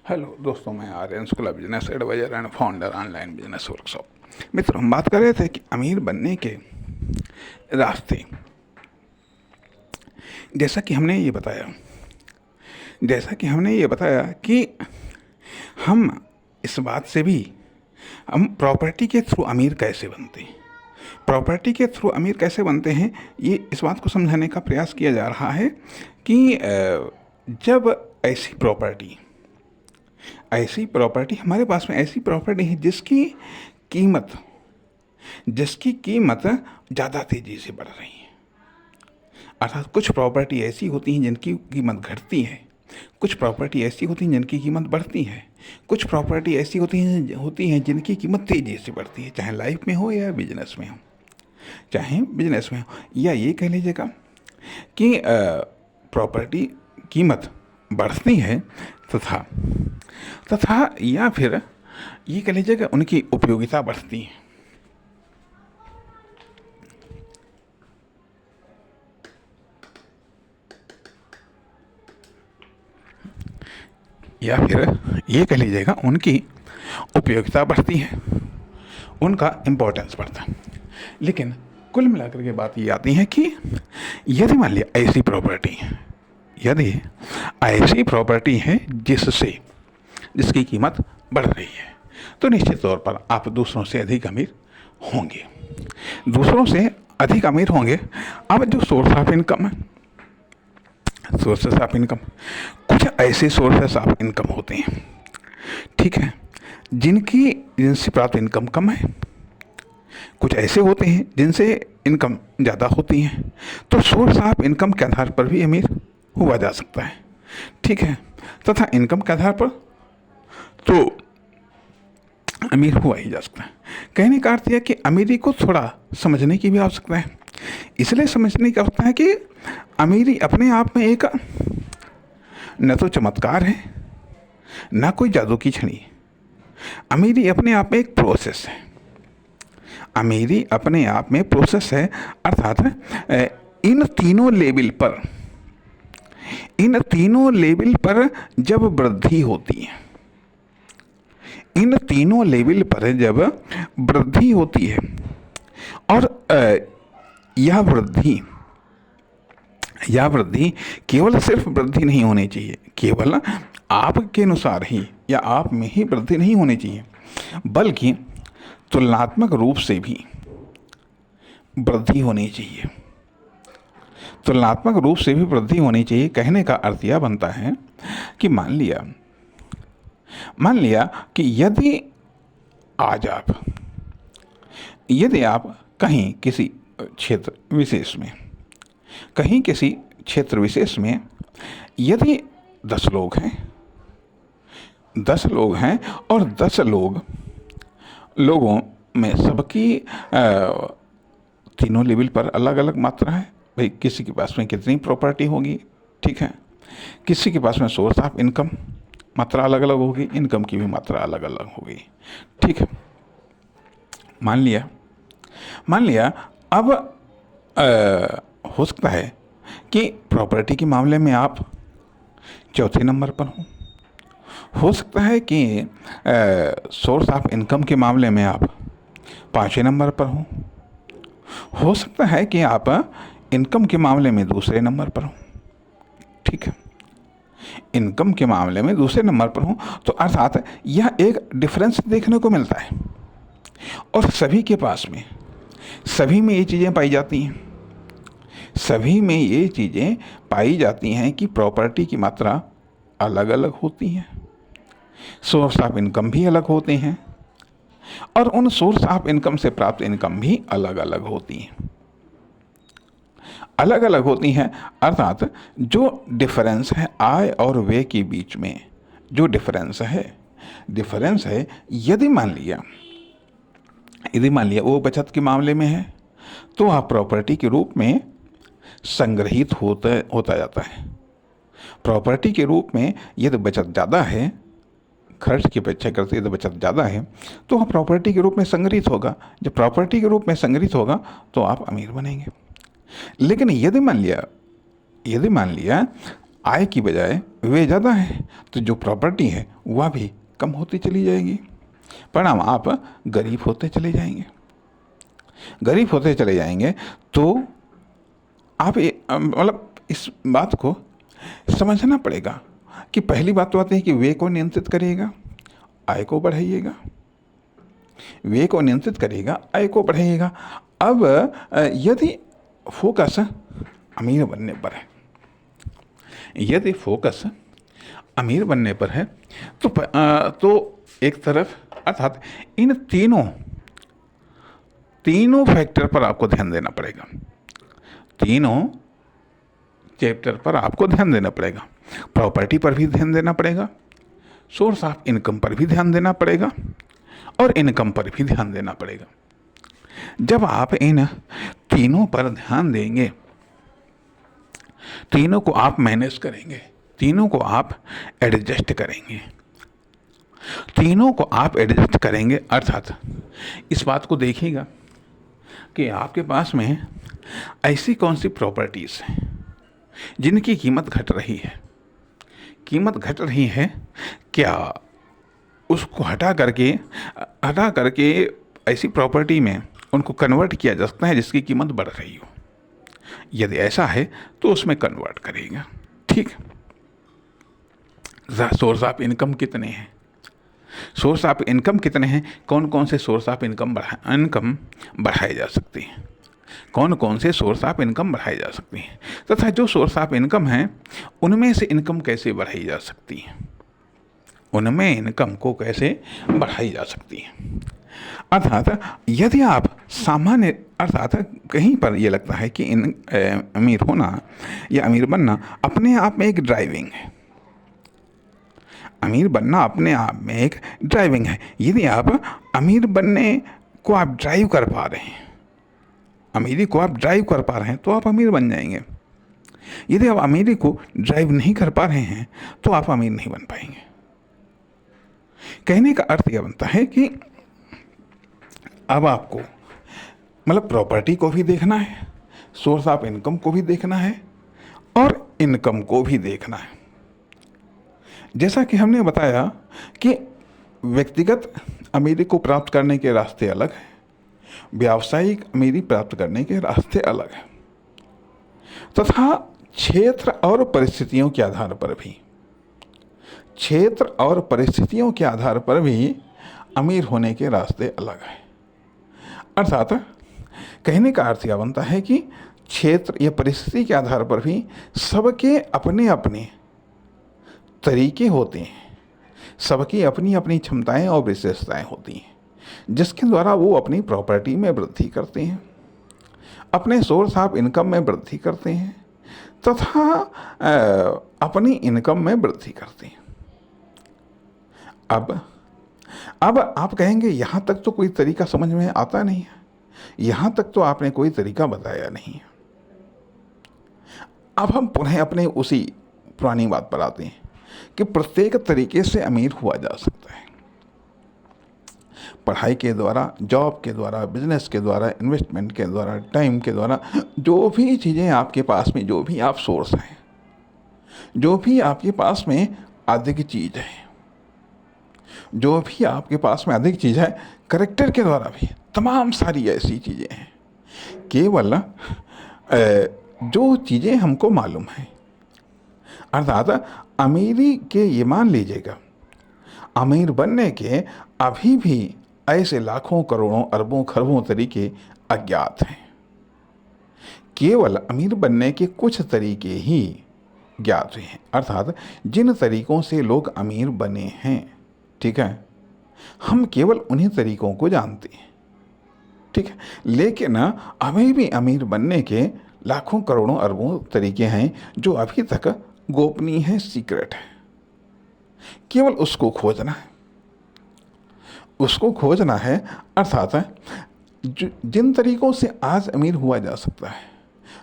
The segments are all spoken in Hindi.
हेलो दोस्तों, मैं Aryan Shukla, business advisor and founder online business workshop. मित्रों, हम बात कर रहे थे कि अमीर बनने के रास्ते। जैसा कि हमने ये बताया कि हम इस बात से भी हम प्रॉपर्टी के थ्रू अमीर कैसे बनते हैं। प्रॉपर्टी के थ्रू अमीर कैसे बनते हैं, ये इस बात को समझाने का प्रयास किया जा रहा है कि जब ऐसी प्रॉपर्टी हमारे पास में ऐसी प्रॉपर्टी है जिसकी कीमत ज़्यादा तेज़ी से बढ़ रही है। अर्थात कुछ प्रॉपर्टी ऐसी होती हैं जिनकी कीमत घटती है, कुछ प्रॉपर्टी ऐसी होती हैं जिनकी कीमत बढ़ती है, कुछ प्रॉपर्टी ऐसी होती हैं जिनकी कीमत तेज़ी से बढ़ती है, चाहे लाइफ में हो या बिजनेस में हो। या ये कह लीजिएगा कि प्रॉपर्टी कीमत बढ़ती है तथा या फिर ये कह लीजिएगा उनकी उपयोगिता बढ़ती है। या फिर ये कह लीजिएगा उनकी उपयोगिता बढ़ती है, उनका इम्पोर्टेंस बढ़ता है। लेकिन कुल मिलाकर के बात ये आती है कि यदि मान लिया ऐसी प्रॉपर्टी है जिसकी कीमत बढ़ रही है, तो निश्चित तौर पर आप दूसरों से अधिक अमीर होंगे। अब जो सोर्सेस ऑफ इनकम, कुछ ऐसे सोर्सेस ऑफ इनकम होते हैं, ठीक है, जिनसे प्राप्त इनकम कम है। कुछ ऐसे होते हैं जिनसे इनकम ज़्यादा होती है। तो सोर्स ऑफ इनकम के आधार पर भी अमीर हुआ जा सकता है, ठीक है, तथा इनकम के आधार पर तो अमीर हुआ ही जा सकता है। कहने का अर्थ यह कि अमीरी को थोड़ा समझने की भी आवश्यकता है। इसलिए समझने की आवश्यकता है कि अमीरी अपने आप में एक न तो चमत्कार है, न कोई जादू की छड़ी। अमीरी अपने आप में एक प्रोसेस है। अर्थात इन तीनों लेवल पर जब वृद्धि होती है, और यह वृद्धि केवल सिर्फ वृद्धि नहीं होनी चाहिए, केवल आपके अनुसार ही या आप में ही वृद्धि नहीं होनी चाहिए, बल्कि तुलनात्मक रूप से भी वृद्धि होनी चाहिए। कहने का अर्थ यह बनता है कि मान लिया कि यदि आप कहीं किसी क्षेत्र विशेष में यदि 10 लोग हैं और 10 लोगों में सबकी तीनों लेवल पर अलग अलग मात्रा है। भाई, किसी के पास में कितनी प्रॉपर्टी होगी, ठीक है, किसी के पास में सोर्स ऑफ इनकम मात्रा अलग अलग होगी, इनकम की भी मात्रा अलग अलग होगी, ठीक है। मान लिया अब हो सकता है कि प्रॉपर्टी के मामले में आप चौथे नंबर पर हो सकता है कि सोर्स ऑफ इनकम के मामले में आप 5वें नंबर पर हो सकता है कि आप इनकम के मामले में दूसरे नंबर पर हो, ठीक है, इनकम के मामले में दूसरे नंबर पर हो। तो अर्थात यह एक डिफरेंस देखने को मिलता है, और सभी में ये चीज़ें पाई जाती हैं कि प्रॉपर्टी की मात्रा अलग अलग होती है, सोर्स ऑफ इनकम भी अलग होते हैं, और उन सोर्स ऑफ इनकम से प्राप्त इनकम भी अलग अलग होती हैं। अर्थात जो डिफरेंस है आय और व्यय के बीच में, जो डिफरेंस है, यदि मान लिया वो बचत के मामले में है, तो वह प्रॉपर्टी के रूप में संग्रहित होता जाता है। प्रॉपर्टी के रूप में यदि बचत ज़्यादा है, खर्च की अपेक्षा करते यदि बचत ज़्यादा है, तो वह प्रॉपर्टी के रूप में संग्रहित होगा। जब प्रॉपर्टी के रूप में संग्रहित होगा तो आप अमीर बनेंगे। लेकिन यदि मान लिया आय की बजाय व्यय ज़्यादा है तो जो प्रॉपर्टी है वह भी कम होती चली जाएगी। परिणाम आप गरीब होते चले जाएंगे। गरीब होते चले जाएंगे तो आप मतलब इस बात को समझना पड़ेगा कि पहली बात तो आती है कि व्यय को नियंत्रित करिएगा, आय को बढ़ाइएगा। व्यय को नियंत्रित करिएगा, आय को बढ़ाइएगा। अब यदि फोकस अमीर बनने पर है, यदि फोकस अमीर बनने पर है तो एक तरफ अर्थात इन तीनों फैक्टर पर आपको ध्यान देना पड़ेगा। तीनों चैप्टर पर आपको ध्यान देना पड़ेगा। प्रॉपर्टी पर भी ध्यान देना पड़ेगा, सोर्स ऑफ इनकम पर भी ध्यान देना पड़ेगा और इनकम पर भी ध्यान देना पड़ेगा। जब आप इन तीनों पर ध्यान देंगे, तीनों को आप मैनेज करेंगे, तीनों को आप एडजस्ट करेंगे, तीनों को आप एडजस्ट करेंगे अर्थात इस बात को देखिएगा कि आपके पास में ऐसी कौन सी प्रॉपर्टीज़ हैं जिनकी कीमत घट रही है। कीमत घट रही है, क्या उसको हटा करके ऐसी प्रॉपर्टी में उनको कन्वर्ट किया जा सकता है जिसकी कीमत बढ़ रही हो? यदि ऐसा है तो उसमें कन्वर्ट करेगा। ठीक, सोर्स ऑफ इनकम कितने हैं, सोर्स ऑफ इनकम कितने हैं, कौन कौन से सोर्स ऑफ इनकम बढ़ाए जा सकते हैं, कौन कौन से सोर्स ऑफ इनकम बढ़ाए जा सकते हैं, तथा जो सोर्स ऑफ इनकम हैं उनमें से इनकम कैसे बढ़ाई जा सकती है, उनमें इनकम को कैसे बढ़ाई जा सकती है। अर्थात यदि आप सामान्य अर्थात कहीं पर यह लगता है कि अमीर होना या अमीर बनना अपने आप में एक ड्राइविंग है, अमीर बनना अपने आप में एक ड्राइविंग है। यदि आप अमीर बनने को आप ड्राइव कर पा रहे हैं, अमीरी को आप ड्राइव कर पा रहे हैं तो आप अमीर बन जाएंगे। यदि आप अमीरी को ड्राइव नहीं कर पा रहे हैं तो आप अमीर नहीं बन पाएंगे। कहने का अर्थ यह बनता है कि अब आपको मतलब प्रॉपर्टी को भी देखना है, सोर्स ऑफ इनकम को भी देखना है और इनकम को भी देखना है। जैसा कि हमने बताया कि व्यक्तिगत अमीरी को प्राप्त करने के रास्ते अलग हैं, व्यावसायिक अमीरी प्राप्त करने के रास्ते अलग हैं, तथा क्षेत्र और परिस्थितियों के आधार पर भी, क्षेत्र और परिस्थितियों के आधार पर भी अमीर होने के रास्ते अलग हैं। अर्थात कहने का अर्थ यह बनता है कि क्षेत्र या परिस्थिति के आधार पर भी सबके अपने अपने तरीके होते हैं, सबकी अपनी अपनी क्षमताएं और विशेषताएं होती हैं जिसके द्वारा वो अपनी प्रॉपर्टी में वृद्धि करते हैं, अपने सोर्स ऑफ इनकम में वृद्धि करते हैं तथा अपनी इनकम में वृद्धि करते हैं। अब आप कहेंगे यहाँ तक तो कोई तरीका समझ में आता नहीं है, यहाँ तक तो आपने कोई तरीका बताया नहीं है। अब हम पुनः अपने उसी पुरानी बात पर आते हैं कि प्रत्येक तरीके से अमीर हुआ जा सकता है। पढ़ाई के द्वारा, जॉब के द्वारा, बिजनेस के द्वारा, इन्वेस्टमेंट के द्वारा, टाइम के द्वारा, जो भी चीज़ें आपके पास में, जो भी आप सोर्स हैं, जो भी आपके पास में अधिक चीज़ है, जो भी आपके पास में अधिक चीज़ है, करेक्टर के द्वारा भी तमाम सारी ऐसी चीज़ें हैं। केवल जो चीज़ें हमको मालूम हैं, अर्थात अमीरी के ये मान लीजिएगा, अमीर बनने के अभी भी ऐसे लाखों करोड़ों अरबों खरबों तरीके अज्ञात हैं। केवल अमीर बनने के कुछ तरीके ही ज्ञात हैं, अर्थात जिन तरीकों से लोग अमीर बने हैं, ठीक है, हम केवल उन्हीं तरीकों को जानते हैं, ठीक है। लेकिन अभी भी अमीर बनने के लाखों करोड़ों अरबों तरीके हैं जो अभी तक गोपनीय है, सीक्रेट है। केवल उसको खोजना है, उसको खोजना है। अर्थात जिन तरीकों से आज अमीर हुआ जा सकता है,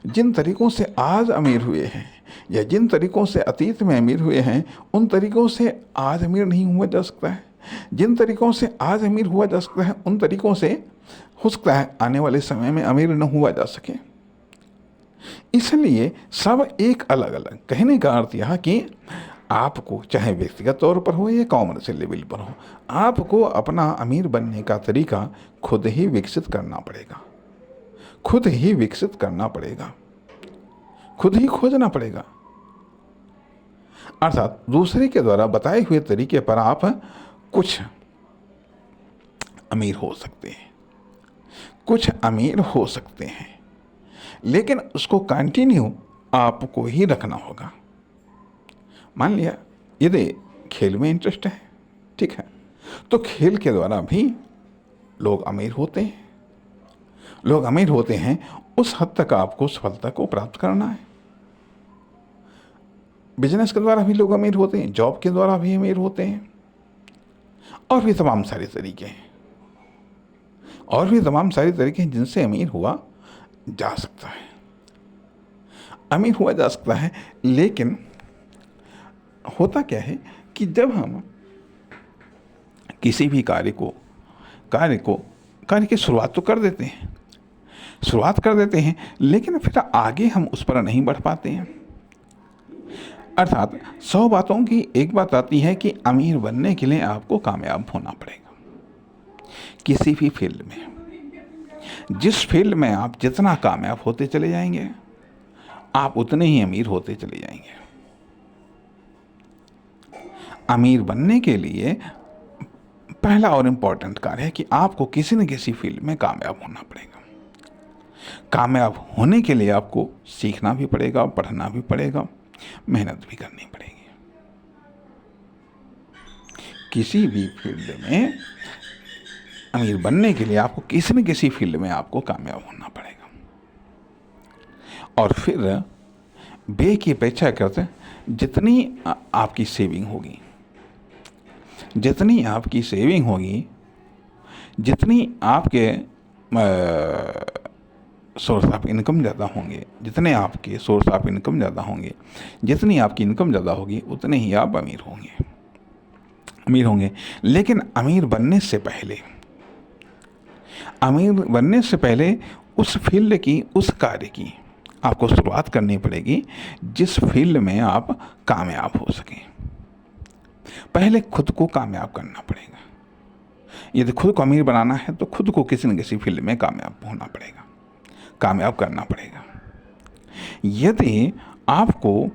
जिन तरीकों से आज अमीर हुए हैं या जिन तरीकों से अतीत में अमीर हुए हैं, उन तरीकों से आज अमीर नहीं हुआ जा सकता है। जिन तरीकों से आज अमीर हुआ जा सकता है, उन तरीकों से हो सकता है आने वाले समय में अमीर न हुआ जा सके। इसलिए सब एक अलग अलग, कहने का अर्थ यह कि आपको चाहे व्यक्तिगत तौर पर हो या कॉमर्शियल लेवल पर हो, आपको अपना अमीर बनने का तरीका खुद ही विकसित करना पड़ेगा, खुद ही विकसित करना पड़ेगा, खुद ही खोजना पड़ेगा। अर्थात दूसरे के द्वारा बताए हुए तरीके पर आप कुछ अमीर हो सकते हैं, कुछ अमीर हो सकते हैं, लेकिन उसको कंटिन्यू आपको ही रखना होगा। मान लिया यदि खेल में इंटरेस्ट है, ठीक है, तो खेल के द्वारा भी लोग अमीर होते हैं, लोग अमीर होते हैं। उस हद तक आपको सफलता को प्राप्त करना है। बिजनेस के द्वारा भी लोग अमीर होते हैं, जॉब के द्वारा भी अमीर होते हैं, और भी तमाम सारे तरीके हैं, और भी तमाम सारे तरीके हैं जिनसे अमीर हुआ जा सकता है, अमीर हुआ जा सकता है। लेकिन होता क्या है कि जब हम किसी भी कार्य की शुरुआत तो कर देते हैं, लेकिन फिर आगे हम उस पर नहीं बढ़ पाते हैं। अर्थात 100 बातों की एक बात आती है कि अमीर बनने के लिए आपको कामयाब होना पड़ेगा। किसी भी फील्ड में, जिस फील्ड में आप जितना कामयाब होते चले जाएंगे, आप उतने ही अमीर होते चले जाएंगे। अमीर बनने के लिए पहला और इम्पोर्टेंट कार्य है कि आपको किसी न किसी फील्ड में कामयाब होना पड़ेगा। कामयाब होने के लिए आपको सीखना भी पड़ेगा, पढ़ना भी पड़ेगा, मेहनत भी करनी पड़ेगी। किसी भी फील्ड में अमीर बनने के लिए आपको किसी न किसी फील्ड में आपको कामयाब होना पड़ेगा। और फिर बे की अपेक्षा करते जितनी आपकी सेविंग होगी, जितनी आपके सोर्स ऑफ इनकम ज़्यादा होंगे, जितने आपके सोर्स ऑफ इनकम ज़्यादा होंगे, जितनी आपकी इनकम ज़्यादा होगी, उतने ही आप अमीर होंगे। लेकिन अमीर बनने से पहले उस फील्ड की, उस कार्य की आपको शुरुआत करनी पड़ेगी जिस फील्ड में आप कामयाब हो सकें। पहले खुद को कामयाब करना पड़ेगा। यदि खुद को अमीर बनाना है तो खुद को किसी न किसी फील्ड में कामयाब होना पड़ेगा, कामयाब करना पड़ेगा। यदि आपको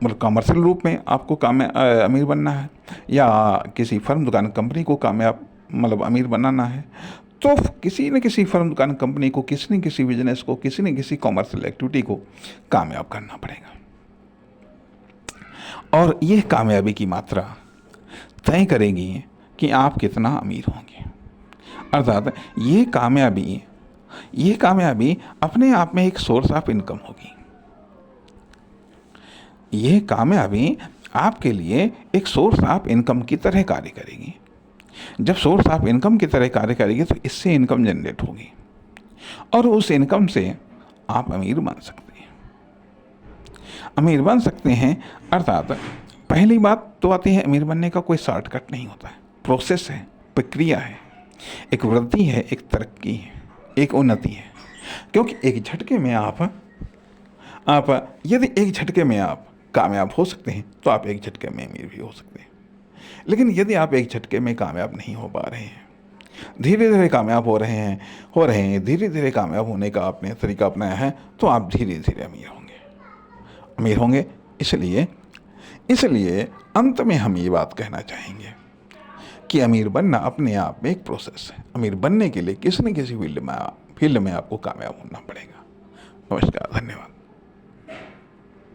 मतलब कमर्शियल रूप में आपको अमीर बनना है, या किसी फर्म, दुकान, कंपनी को कामयाब मतलब अमीर बनाना है, तो किसी न किसी फर्म, दुकान, कंपनी को, किसी न किसी बिजनेस को, किसी न किसी कॉमर्शियल एक्टिविटी को कामयाब करना पड़ेगा। और यह कामयाबी की मात्रा तय करेगी कि आप कितना अमीर होंगे। अर्थात ये कामयाबी अपने आप में एक सोर्स ऑफ इनकम होगी। ये कामयाबी आपके लिए एक सोर्स ऑफ इनकम की तरह कार्य करेगी। जब सोर्स ऑफ इनकम की तरह कार्य करेगी तो इससे इनकम जनरेट होगी, और उस इनकम से आप अमीर बन सकते हैं। अर्थात पहली बात तो आती है, अमीर बनने का कोई शॉर्टकट नहीं होता है, प्रोसेस है, प्रक्रिया है, एक वृद्धि है, एक तरक्की है, एक उन्नति है। क्योंकि एक झटके में यदि एक झटके में आप कामयाब हो सकते हैं तो आप एक झटके में अमीर भी हो सकते हैं। लेकिन यदि आप एक झटके में कामयाब नहीं हो पा रहे हैं, धीरे धीरे कामयाब हो रहे हैं, धीरे धीरे कामयाब होने का आपने तरीका अपनाया है, तो आप धीरे धीरे अमीर होंगे। इसलिए अंत में हम ये बात कहना चाहेंगे कि अमीर बनना अपने आप में एक प्रोसेस है। अमीर बनने के लिए किसी न किसी फील्ड में आपको कामयाब होना पड़ेगा। नमस्कार, धन्यवाद।